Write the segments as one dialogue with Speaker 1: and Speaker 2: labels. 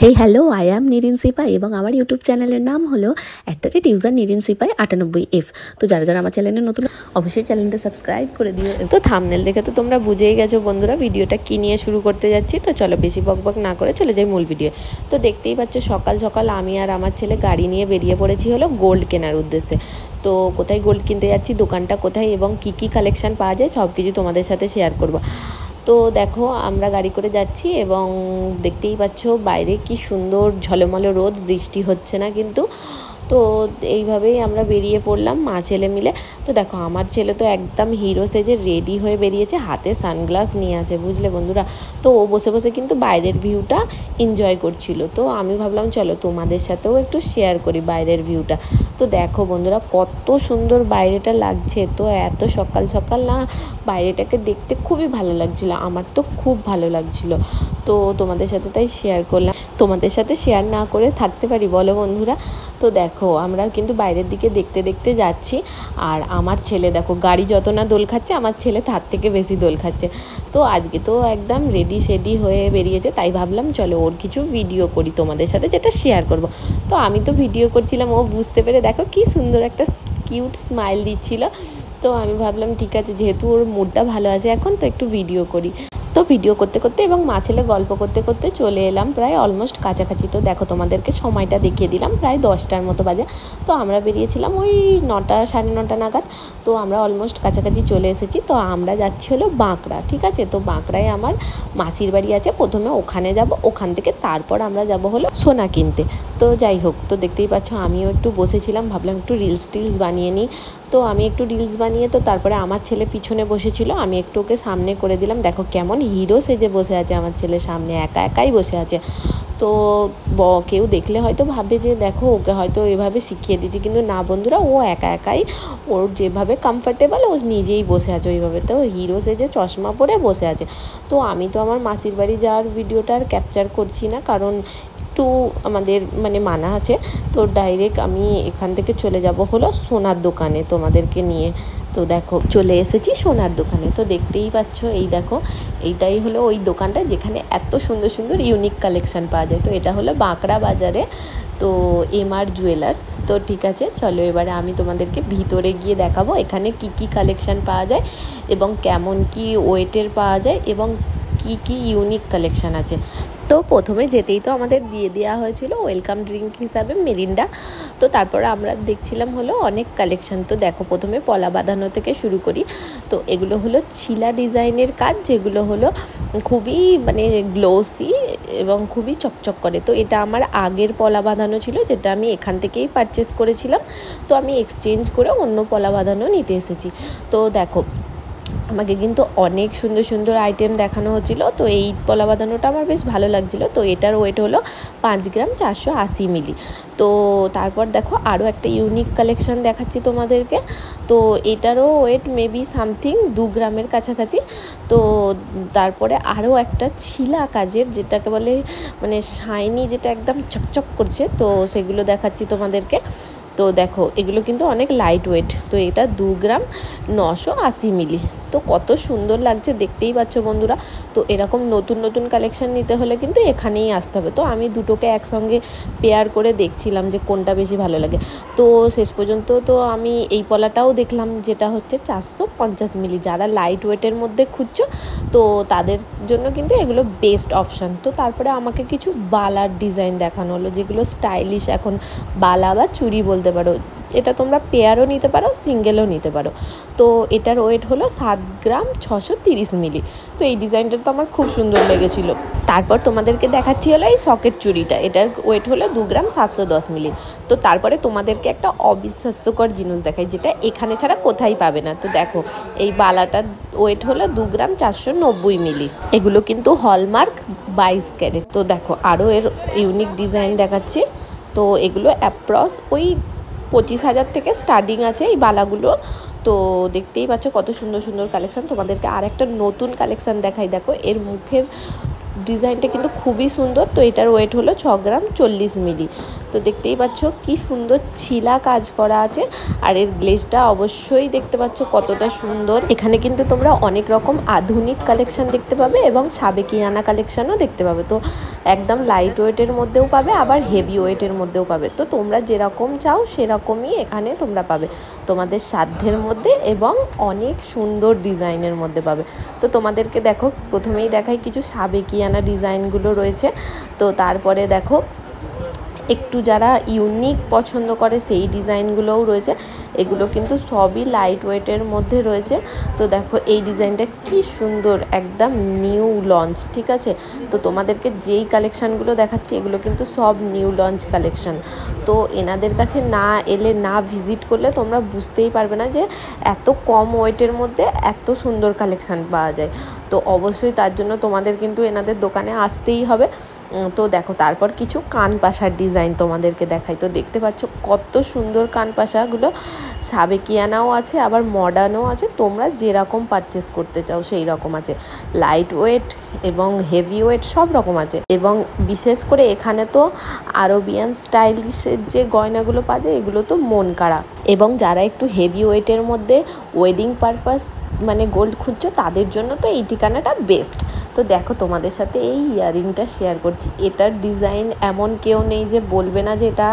Speaker 1: Hey hello I am निरिन सिपाही এবং আমার ইউটিউব চ্যানেলের নাম হলো @ইউজার নিরিন সিপাহি 98F। তো যারা যারা আমার চ্যানেলে নতুন অবশ্যই চ্যানেলটা সাবস্ক্রাইব করে দিও। তো থাম্বনেল দেখে তো তোমরা বুঝেই গেছো বন্ধুরা ভিডিওটা কি নিয়ে শুরু করতে যাচ্ছি। তো চলো বেশি বকবক না করে চলে যাই মূল ভিডিও। তো দেখতেই পাচ্ছ সকাল সকাল আমি আর আমার ছেলে গাড়ি নিয়ে বেরিয়ে পড়েছি হলো গোল্ড কেনার উদ্দেশ্যে। তো কোথায় গোল্ড কিনতে যাচ্ছি, দোকানটা কোথায় এবং কি কি কালেকশন পাওয়া যায় সব কিছু তোমাদের সাথে শেয়ার করব। তো দেখো আমরা গাড়ি করে যাচ্ছি এবং দেখতেই পাচ্ছ বাইরে কি সুন্দর ঝলমলে রোদ, বৃষ্টি হচ্ছে না কিন্তু। তো এইভাবেই আমরা বেরিয়ে পড়লাম মা ছেলে মিলে। তো দেখো আমার ছেলে তো একদম হিরো সেজে রেডি হয়ে বেরিয়েছে, হাতে সানগ্লাস নিয়ে আছে বুঝলে বন্ধুরা। তো ও বসে বসে কিন্তু বাইরের ভিউটা এনজয় করছিল। তো আমি ভাবলাম চলো তোমাদের সাথেও একটু শেয়ার করি বাইরের ভিউটা। তো দেখো বন্ধুরা কত সুন্দর বাইরেটা লাগছে। তো এত সকাল সকাল না বাইরেটাকে দেখতে খুবই ভালো লাগছিল, আমার তো খুব ভালো লাগছিল। তো তোমাদের সাথে তাই শেয়ার করলাম। তোমাদের সাথে শেয়ার না করে থাকতে পারি বলো বন্ধুরা। তো দেখো আমরা কিন্তু বাইরের দিকে দেখতে দেখতে যাচ্ছি আর আমার ছেলে দেখো গাড়ি যত না দোল খাচ্ছে আমার ছেলে তার থেকে বেশি দোল খাচ্ছে। তো আজকে তো একদম রেডি সেডি হয়ে বেরিয়েছে, তাই ভাবলাম চলো ওর কিছু ভিডিও করি তোমাদের সাথে যেটা শেয়ার করব। তো আমি তো ভিডিও করছিলাম, ও বুঝতে পেরে দেখো কি সুন্দর একটা কিউট স্মাইল দিচ্ছিল। তো আমি ভাবলাম ঠিক আছে যেহেতু ওর মুডটা ভালো আছে এখন, তো একটু ভিডিও করি। তো ভিডিও করতে করতে এবং মা ছেলে গল্প করতে করতে চলে এলাম প্রায় অলমোস্ট কাছাকাছি। তো দেখো তোমাদেরকে সময়টা দেখিয়ে দিলাম, প্রায় 10টার মতো বাজে। তো আমরা বেরিয়েছিলাম ওই 9টা 9:30 নাগাদ। তো আমরা অলমোস্ট কাছাকাছি চলে এসেছি। তো আমরা যাচ্ছি হলো বাঁকড়া, ঠিক আছে। তো বাঁকড়ায় আমার মাসির বাড়ি আছে, প্রথমে ওখানে যাব, ওখান থেকে তারপর আমরা যাব হলো সোনা কিনতে। তো যাই হোক, তো দেখতেই পাচ্ছ আমিও একটু বসেছিলাম, ভাবলাম একটু রিলস টিলস বানিয়ে নিই। তো আমি একটু রিলস বানিয়ে তো তারপরে আমার ছেলে পিছনে বসেছিল, আমি একটু ওকে সামনে করে দিলাম। দেখো কেমন হিরো সেজে বসে আছে আমার ছেলে, সামনে একা একাই বসে আছে। তো কেউ দেখলে হয়তো ভাবে যে দেখো ওকে হয়তো এভাবে শিখিয়ে দিয়েছি, কিন্তু না বন্ধুরা, ও একা একাই ওর যেভাবে কমফর্টেবল ও নিজেই বসে আছে ওইভাবে। তো হিরো সেজে চশমা পরে বসে আছে। তো আমি তো আমার মাসির বাড়ি যাওয়ার ভিডিওটা আর ক্যাপচার করছি না, কারণ একটু আমাদের মানে মানা আছে। তো ডাইরেক্ট আমি এখান থেকে চলে যাব হলো সোনার দোকানে তোমাদেরকে নিয়ে। তো দেখো চলে এসেছি সোনার দোকানে। তো দেখতেই পাচ্ছ এই দেখো এইটাই হলো ওই দোকানটা যেখানে এত সুন্দর সুন্দর ইউনিক কালেকশান পাওয়া যায়। তো এটা হলো বাঁকড়া বাজারে, তো MR জুয়েলার্স। তো ঠিক আছে চলো এবারে আমি তোমাদেরকে ভিতরে গিয়ে দেখাবো এখানে কি কি কালেকশান পাওয়া যায় এবং কেমন কি ওয়েটের পাওয়া যায় এবং কি কি ইউনিক কালেকশান আছে। তো প্রথমে যেতেই তো আমাদের দিয়ে দেওয়া হয়েছিল ওয়েলকাম ড্রিঙ্ক হিসাবে মিরিন্ডা। তো তারপরে আমরা দেখছিলাম হলো অনেক কালেকশান। তো দেখো প্রথমে পলা বাঁধানো থেকে শুরু করি। তো এগুলো হলো ছিলা ডিজাইনের কাজ, যেগুলো হলো খুবই মানে গ্লোসি এবং খুবই চকচক করে। তো এটা আমার আগের পলা বাঁধানো ছিল, যেটা আমি এখান থেকেই পারচেস করেছিলাম। তো আমি এক্সচেঞ্জ করে অন্য পলা বাঁধানো নিতে এসেছি। তো দেখো আমাকে কিন্তু অনেক সুন্দর সুন্দর আইটেম দেখানো হচ্ছিল। তো এই পলা বাঁধানোটা আমার বেশ ভালো লাগছিল। তো এটার ওয়েট হলো 5 গ্রাম 480 মিলি। তো তারপর দেখো আরও একটা ইউনিক কালেকশান দেখাচ্ছি তোমাদেরকে। তো এটারও ওয়েট মেবি সামথিং 2 গ্রামের কাছাকাছি। তো তারপরে আরও একটা ছিলা কাজের, যেটাকে বলে মানে শাইনি, যেটা একদম চকচক করছে, তো সেগুলো দেখাচ্ছি তোমাদেরকে। তো দেখো এগুলো কিন্তু অনেক লাইট ওয়েট। তো এটা 2 গ্রাম 980 মিলি। তো কত সুন্দর লাগছে দেখতেই পাচ্ছ বন্ধুরা। তো এরকম নতুন নতুন কালেকশান নিতে হলে কিন্তু এখানেই আসতে হবে। তো আমি দুটোকে একসঙ্গে পেয়ার করে দেখছিলাম যে কোনটা বেশি ভালো লাগে। তো শেষ পর্যন্ত তো আমি এই পলাটাও দেখলাম, যেটা হচ্ছে 450 মিলি। যারা লাইট ওয়েটের মধ্যে খুঁজছো তো তাদের জন্য কিন্তু এগুলো বেস্ট অপশান। তো তারপরে আমাকে কিছু বালার ডিজাইন দেখানো হলো, যেগুলো স্টাইলিশ এখন বালা বা চুড়ি বলতে পারো। এটা তোমরা পেয়ারও নিতে পারো, সিঙ্গেলও নিতে পারো। তো এটার ওয়েট হলো 7 গ্রাম 630 মিলি। তো এই ডিজাইনটা তো আমার খুব সুন্দর লেগেছিলো। তারপর তোমাদেরকে দেখাচ্ছি হলো এই সকেট চুড়িটা, এটার ওয়েট হলো 2 গ্রাম 710 মিলি। তো তারপরে তোমাদেরকে একটা অবিশ্বাস্যকর জিনিস দেখাই, যেটা এখানে ছাড়া কোথায় পাবে না। তো দেখো এই বালাটার ওয়েট হলো 2 গ্রাম 490 মিলি। এগুলো কিন্তু হলমার্ক 22 ক্যারেট। তো দেখো আরও এর ইউনিক ডিজাইন দেখাচ্ছি। তো এগুলো অ্যাপ্রক্স ওই 25,000 থেকে স্টার্টিং আছে এই বালাগুলো। তো দেখতেই পাচ্ছ কত সুন্দর সুন্দর কালেকশান। তোমাদেরকে আর একটা নতুন কালেকশান দেখাই, দেখো এর মুখের ডিজাইনটা কিন্তু খুবই সুন্দর। তো এটার ওয়েট হলো 6 গ্রাম 40 মিলি। তো তো দেখতেই পাচ্ছ কি সুন্দর ছিলা কাজ করা আছে, আর এর গ্লেজটা অবশ্যই দেখতে পাচ্ছ কতটা সুন্দর। এখানে কিন্তু তোমরা অনেক রকম আধুনিক কালেকশন দেখতে পাবে এবং সাবেকিয়ানা কালেকশনও দেখতে পাবে। তো একদম লাইট ওয়েটের মধ্যেও পাবে, আবার হেভি ওয়েটের মধ্যেও পাবে। তো তোমরা যেরকম চাও সেরকমই এখানে তোমরা পাবে, তোমাদের সাধ্যের মধ্যে এবং অনেক সুন্দর ডিজাইনের মধ্যে পাবে। তো তোমাদেরকে দেখো প্রথমেই দেখাই কিছু সাবেকিয়ানা ডিজাইনগুলো রয়েছে। তো তারপরে দেখো একটু যারা ইউনিক পছন্দ করে সেই ডিজাইনগুলোও রয়েছে। এগুলো কিন্তু সবই লাইট ওয়েটের মধ্যে রয়েছে। তো দেখো এই ডিজাইনটা কি সুন্দর, একদম নিউ লঞ্চ, ঠিক আছে। তো তোমাদেরকে যেই কালেকশানগুলো দেখাচ্ছি এগুলো কিন্তু সব নিউ লঞ্চ কালেকশান। তো এনাদের কাছে না এলে, না ভিজিট করলে তোমরা বুঝতেই পারবে না যে এত কম ওয়েটের মধ্যে এত সুন্দর কালেকশান পাওয়া যায়। তো অবশ্যই তার জন্য তোমাদের কিন্তু এনাদের দোকানে আসতেই হবে। তো দেখো তারপর কিছু কান পাশার ডিজাইন তোমাদেরকে দেখাই। তো দেখতে পাচ্ছ কত সুন্দর কান পাশাগুলো, সাবেকিয়ানাও আছে আবার মডার্নও আছে, তোমরা যেরকম পারচেস করতে চাও সেই রকম আছে। লাইট ওয়েট এবং হেভি ওয়েট সব রকম আছে। এবং বিশেষ করে এখানে তো আরবিয়ান স্টাইলিশের যে গয়নাগুলো পাওয়া যায় এগুলো তো মন কাড়া। এবং যারা একটু হেভি ওয়েটের মধ্যে ওয়েডিং পারপাস মানে গোল্ড খুঁজছো তাদের জন্য তো এই ঠিকানাটা বেস্ট। তো দেখো তোমাদের সাথে এই ইয়াররিংটা শেয়ার করছি, এটার ডিজাইন এমন কেউ নেই যে বলবে না যে এটা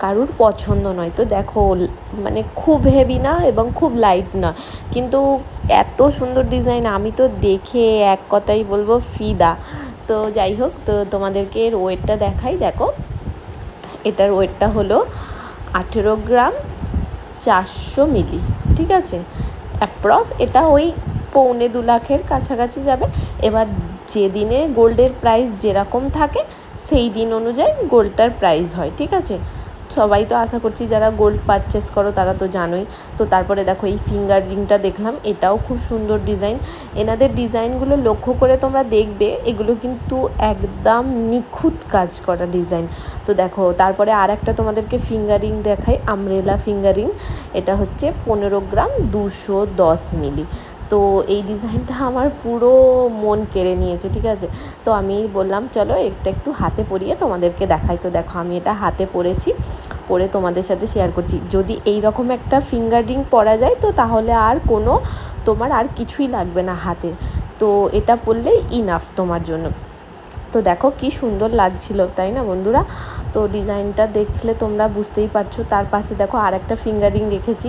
Speaker 1: কারুর পছন্দ নয়। তো দেখো মানে খুব হেভি না এবং খুব লাইট না, কিন্তু এত সুন্দর ডিজাইন, আমি তো দেখে এক কথাই বলবো ফিদা। তো যাই হোক, তো তোমাদেরকে এর ওয়েটটা দেখাই। দেখো এটার ওয়েটটা হলো 18 গ্রাম 400 মিলি, ঠিক আছে। অ্যাপ্রক্স এটা ওই 1.25 লাখের কাছাকাছি যাবে। এবার যেদিনে গোল্ডের প্রাইস যেরকম থাকে সেই দিন অনুযায়ী গোল্ডটার প্রাইস হয়, ঠিক আছে। সবাই তো আশা করছি যারা গোল্ড পারচেস করো তারা তো জানোই। তো তারপরে দেখো এই ফিঙ্গার রিংটা দেখলাম, এটাও খুব সুন্দর ডিজাইন। এনাদের ডিজাইনগুলো লক্ষ্য করে তোমরা দেখবে এগুলো কিন্তু একদম নিখুঁত কাজ করা ডিজাইন। তো দেখো তারপরে আর একটা তোমাদেরকে ফিঙ্গার রিং দেখাই, আমব্রেলা ফিঙ্গার রিং। এটা হচ্ছে 15 গ্রাম 210 মিলি। তো এই ডিজাইনটা আমার পুরো মন কেড়ে নিয়েছে, ঠিক আছে। তো আমি বললাম চলো এটা একটু হাতে পরিয়ে তোমাদেরকে দেখাই। তো দেখো আমি এটা হাতে পরেছি, পরে তোমাদের সাথে শেয়ার করছি। যদি এই রকম একটা ফিঙ্গার রিং পরা যায় তো তাহলে আর কোনো তোমার আর কিছুই লাগবে না হাতে, তো এটা পরলেই ইনাফ তোমার জন্য। তো দেখো কি সুন্দর লাগছিল, তাই না বন্ধুরা। তো ডিজাইনটা দেখলে তোমরা বুঝতেই পারছো। তার পাশে দেখো আর একটা ফিঙ্গার রিং রেখেছি,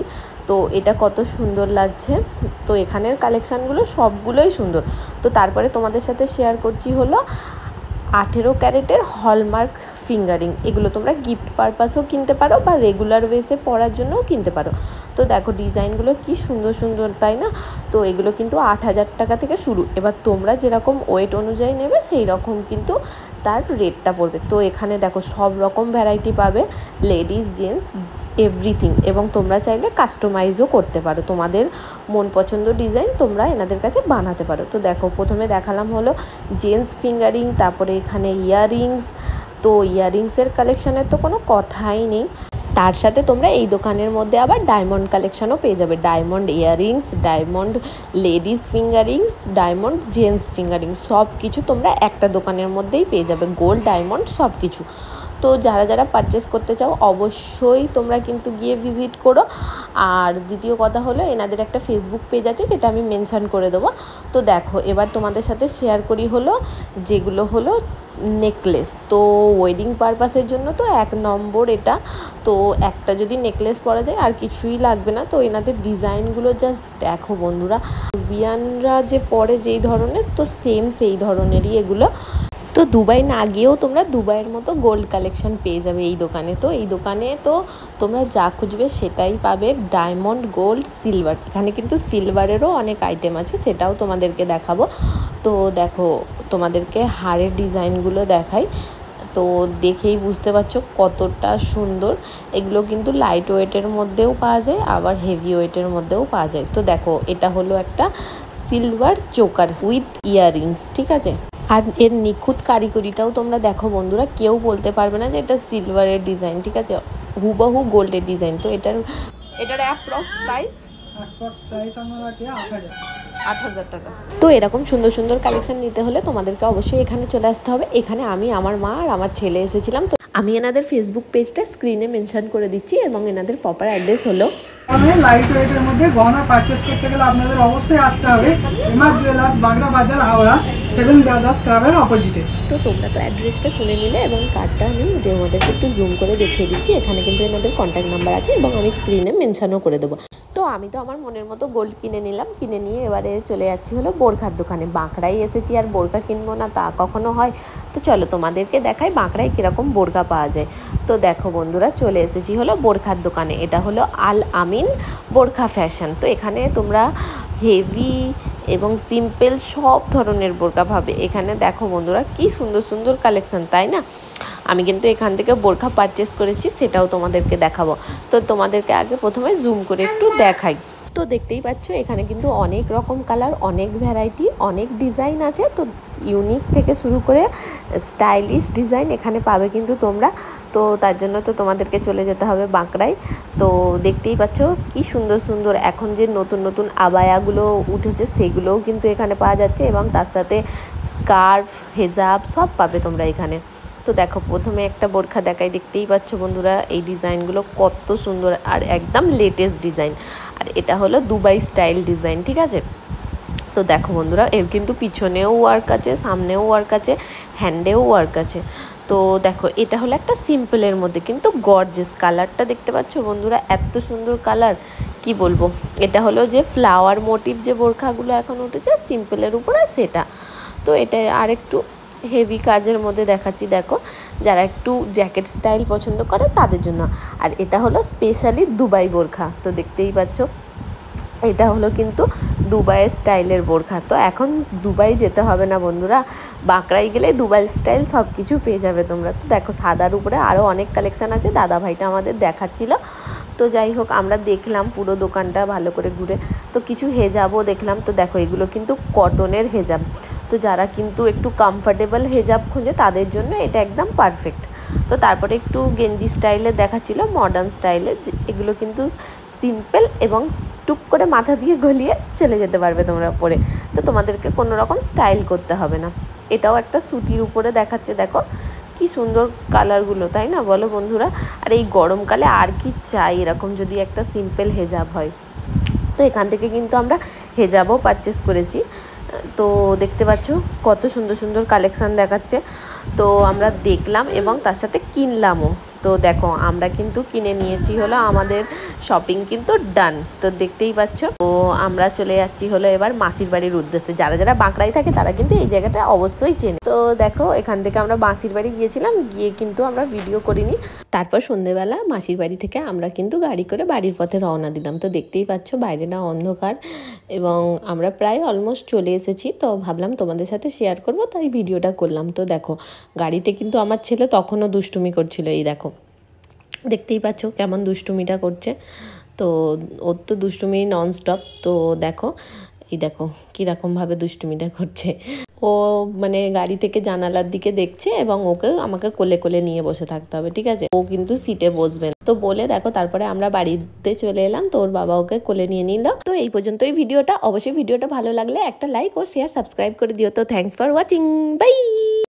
Speaker 1: তো এটা কত সুন্দর লাগছে। তো এখানের কালেকশানগুলো সবগুলোই সুন্দর। তো তারপরে তোমাদের সাথে শেয়ার করছি হলো 18 ক্যারেটের হলমার্ক ফিঙ্গারিং। এগুলো তোমরা গিফট পারপাসও কিনতে পারো বা রেগুলার ওয়েসে পরার জন্যও কিনতে পারো। তো দেখো ডিজাইনগুলো কি সুন্দর সুন্দর, তাই না। তো এগুলো কিন্তু 8,000 টাকা থেকে শুরু। এবার তোমরা যেরকম ওয়েট অনুযায়ী নেবে সেই রকম কিন্তু তার রেটটা পড়বে। তো এখানে দেখো সব রকম ভ্যারাইটি পাবে, লেডিস জেন্টস এভরিথিং। এবং তোমরা চাইলে কাস্টমাইজও করতে পারো, তোমাদের মন পছন্দ ডিজাইন তোমরা এনাদের কাছে বানাতে পারো। তো দেখো প্রথমে দেখালাম হলো জেন্টস ফিঙ্গারিং, তারপরে এখানে ইয়াররিংস। তো ইয়াররিংসের কালেকশানের তো কোনো কথাই নেই। তার সাথে তোমরা এই দোকানের মধ্যে আবার ডায়মন্ড কালেকশানও পেয়ে যাবে, diamond earrings, diamond ladies fingerings, diamond gents fingerings, সব কিছু তোমরা একটা দোকানের মধ্যেই পেয়ে যাবে, গোল্ড ডায়মন্ড সব কিছু। তো যারা যারা পারচেস করতে চাও অবশ্যই তোমরা কিন্তু গিয়ে ভিজিট করো। আর দ্বিতীয় কথা হলো এনাদের একটা ফেসবুক পেজ আছে যেটা আমি মেনশান করে দেবো। তো দেখো এবার তোমাদের সাথে শেয়ার করি হলো যেগুলো হলো নেকলেস। তো ওয়েডিং পারপাসের জন্য তো 1 নম্বর এটা। তো একটা যদি নেকলেস পরা যায় আর কিছুই লাগবে না। তো এনাদের ডিজাইনগুলো জাস্ট দেখো বন্ধুরা, বিয়ানরা যে পরে যেই ধরনের, তো সেম সেই ধরনেরই এগুলো। তো দুবাই না গিয়েও তোমরা দুবাইয়ের মতো গোল্ড কালেকশন পেয়ে যাবে এই দোকানে। তো এই দোকানে তো তোমরা যা খুঁজবে সেটাই পাবে, ডায়মন্ড, গোল্ড, সিলভার। এখানে কিন্তু সিলভারেরও অনেক আইটেম আছে, সেটাও তোমাদেরকে দেখাবো। তো দেখো তোমাদেরকে হারের ডিজাইনগুলো দেখাই। তো দেখেই বুঝতে পারছো কতটা সুন্দর। এগুলো কিন্তু লাইট ওয়েটের মধ্যেও পাওয়া যায় আবার হেভি ওয়েটের মধ্যেও পাওয়া যায়। তো দেখো এটা হলো একটা সিলভার চোকার উইথ ইয়াররিংস, ঠিক আছে। আর এর নিখুঁত কারিগরিটাও তোমরা দেখো বন্ধুরা, কেউ বলতে পারবে না যে এটা সিলভারের ডিজাইন, ঠিক আছে, হুবহু গোল্ডের ডিজাইন। তো এটার অ্যাপ্রক্স প্রাইস
Speaker 2: আমার আছে 8,000। 8,000 টাকা।
Speaker 1: তো এরকম সুন্দর সুন্দর কালেকশন নিতে হলে তোমাদেরকে অবশ্যই এখানে চলে আসতে হবে। এখানে আমি, আমার মা আর আমার ছেলে এসেছিলাম। তো আমি এনাদের ফেসবুক পেজটা স্ক্রিনে মেনশন করে দিচ্ছি এবং এনাদের প্রপার অ্যাড্রেস হলো
Speaker 3: লাইট ওয়েটের মধ্যে গহনা পারচেস করতে গেলে আপনাদের অবশ্যই আসতে হবে এমআর জুয়েলার্স, বাগড়া বাজার, হাওড়া, 7 ব্রাদার্স ক্লাবের অপোজিটে।
Speaker 1: তো তোমরা তো অ্যাড্রেসটা শুনে নিলে এবং কার্ডটা আমি তোমাদেরকে একটু জুম করে দেখিয়ে দিচ্ছি। এখানে কিন্তু এনাদের কন্ট্যাক্ট নাম্বার আছে এবং আমি স্ক্রিনে মেনশনও করে দেবো। তো আমি তো আমার মনের মতো গোল্ড কিনে নিলাম, কিনে নিয়ে এবারে চলে যাচ্ছি হলো বোরখার দোকানে। বাঁকড়াই এসেছি, আর বোরখা কিনবো না তা কখনো হয়? তো চলো তোমাদেরকে দেখাই বাঁকড়ায় কীরকম বোরখা পাওয়া যায়। তো দেখো বন্ধুরা, চলে এসেছি হলো বোরখার দোকানে। এটা হলো আল আমিন বোরখা ফ্যাশন। তো এখানে তোমরা হেভি এবং সিম্পল সব ধরনের বোরখা পাবে। এখানে দেখো বন্ধুরা কি সুন্দর সুন্দর কালেকশন, তাই না? আমি কিন্তু এখান থেকে বোরখা পারচেস করেছি, সেটাও তোমাদেরকে দেখাবো। তো তোমাদেরকে আগে প্রথমে জুম করে একটু দেখাই। তো দেখতেই পাচ্ছ এখানে কিন্তু অনেক রকম কালার, অনেক ভ্যারাইটি, অনেক ডিজাইন আছে। তো ইউনিক থেকে শুরু করে স্টাইলিশ ডিজাইন এখানে পাবে কিন্তু তোমরা। তো তার জন্য তো তোমাদেরকে চলে যেতে হবে বাঁকড়ায়। তো দেখতেই পাচ্ছ কি সুন্দর সুন্দর এখন যে নতুন নতুন আবায়াগুলো উঠেছে সেগুলোও কিন্তু এখানে পাওয়া যাচ্ছে, এবং তার সাথে স্কার্ফ, হেজাব সব পাবে তোমরা এখানে। তো দেখো প্রথমে একটা বোরখা দেখাই, দেখতেই পাচ্ছ বন্ধুরা এই ডিজাইনগুলো কত সুন্দর আর একদম লেটেস্ট ডিজাইন। আর এটা হলো দুবাই স্টাইল ডিজাইন, ঠিক আছে? তো দেখো বন্ধুরা এর কিন্তু পিছনেও ওয়ার্ক আছে, সামনেও ওয়ার্ক আছে, হ্যান্ডেও ওয়ার্ক আছে। তো দেখো এটা হলো একটা সিম্পলের মধ্যে কিন্তু গর্জিয়াস। কালারটা দেখতে পাচ্ছ বন্ধুরা, এত সুন্দর কালার কি বলবো। এটা হলো যে ফ্লাওয়ার মোটিভ যে বোরখাগুলো এখন উঠেছে সিম্পলের উপরে, সেটা। তো এটা আর একটু হেভি কাজের মধ্যে দেখাচ্ছি, দেখো যারা একটু জ্যাকেট স্টাইল পছন্দ করে তাদের জন্য। আর এটা হলো স্পেশালি দুবাই বোরখা। তো দেখতেই পাচ্ছ এটা হলো কিন্তু দুবাইয়ের স্টাইলের বোরখা। তো এখন দুবাই যেতে হবে না বন্ধুরা, বাঁকড়ায় গেলে দুবাই স্টাইল সব কিছু পেয়ে যাবে তোমরা। তো দেখো সাদার উপরে আরও অনেক কালেকশান আছে, দাদা ভাইটা আমাদের দেখাচ্ছিল। তো যাই হোক আমরা দেখলাম পুরো দোকানটা ভালো করে ঘুরে। তো কিছু হেজাবও দেখলাম। তো দেখো এগুলো কিন্তু কটনের হেজাব। তো যারা কিন্তু একটু কমফর্টেবল হেজাব খোঁজে তাদের জন্য এটা একদম পারফেক্ট। তো তারপরে একটু গেঞ্জি স্টাইলের দেখাচ্ছিল, মডার্ন স্টাইলের। এগুলো কিন্তু সিম্পল এবং টুক করে মাথা দিয়ে গলিয়ে চলে যেতে পারবে তোমরা পরে। তো তোমাদেরকে কোনো রকম স্টাইল করতে হবে না। এটাও একটা সুতির উপরে দেখাচ্ছে, দেখো কি সুন্দর কালারগুলো, তাই না বলো বন্ধুরা? আর এই গরমকালে আর কি চাই এরকম যদি একটা সিম্পল হেজাব হয়। তো এখান থেকে কিন্তু আমরা হেজাবও পারচেস করেছি। তো দেখতে পাচ্ছ কত সুন্দর সুন্দর কালেকশান দেখাচ্ছে। তো আমরা দেখলাম এবং তার সাথে কিনলামও। তো দেখো আমরা কিন্তু কিনে নিয়েছি হলো, আমাদের শপিং কিন্তু ডান। তো দেখতেই পাচ্ছ। তো আমরা চলে যাচ্ছি হলো এবার মাসির বাড়ির উদ্দেশ্যে। যারা যারা বাঁকড়ায় থাকে তারা কিন্তু এই জায়গাটা অবশ্যই চেনে। তো দেখো এখান থেকে আমরা মাসির বাড়ি গিয়েছিলাম, গিয়ে কিন্তু আমরা ভিডিও করিনি। তারপর সন্ধ্যেবেলা মাসির বাড়ি থেকে আমরা কিন্তু গাড়ি করে বাড়ির পথে রওনা দিলাম। তো দেখতেই পাচ্ছ বাইরেটা অন্ধকার এবং আমরা প্রায় অলমোস্ট চলে এসেছি। তো ভাবলাম তোমাদের সাথে শেয়ার করব, তাই ভিডিওটা করলাম। তো দেখো গাড়িতে কিন্তু আমার ছেলে তখনও দুষ্টুমি করছিল, এই দেখো দেখতেই পাচ্ছ কেমন দুষ্টুমিটা করছে। তো ওর তো দুষ্টুমি ননস্টপ। তো দেখো এই দেখো কীরকমভাবে দুষ্টুমিটা করছে। ও মানে গাড়ি থেকে জানালার দিকে দেখছে এবং ওকে আমাকে কোলে কোলে নিয়ে বসে থাকতে হবে, ঠিক আছে? ও কিন্তু সিটে বসবে না। তো বলে দেখো তারপরে আমরা বাড়িতে চলে এলাম। তো ওর বাবা ওকে কোলে নিয়ে নিল। তো এই পর্যন্তই ভিডিওটা। অবশ্যই ভিডিওটা ভালো লাগলে একটা লাইক ও শেয়ার সাবস্ক্রাইব করে দিও। তো থ্যাংকস ফর ওয়াচিং, বাই।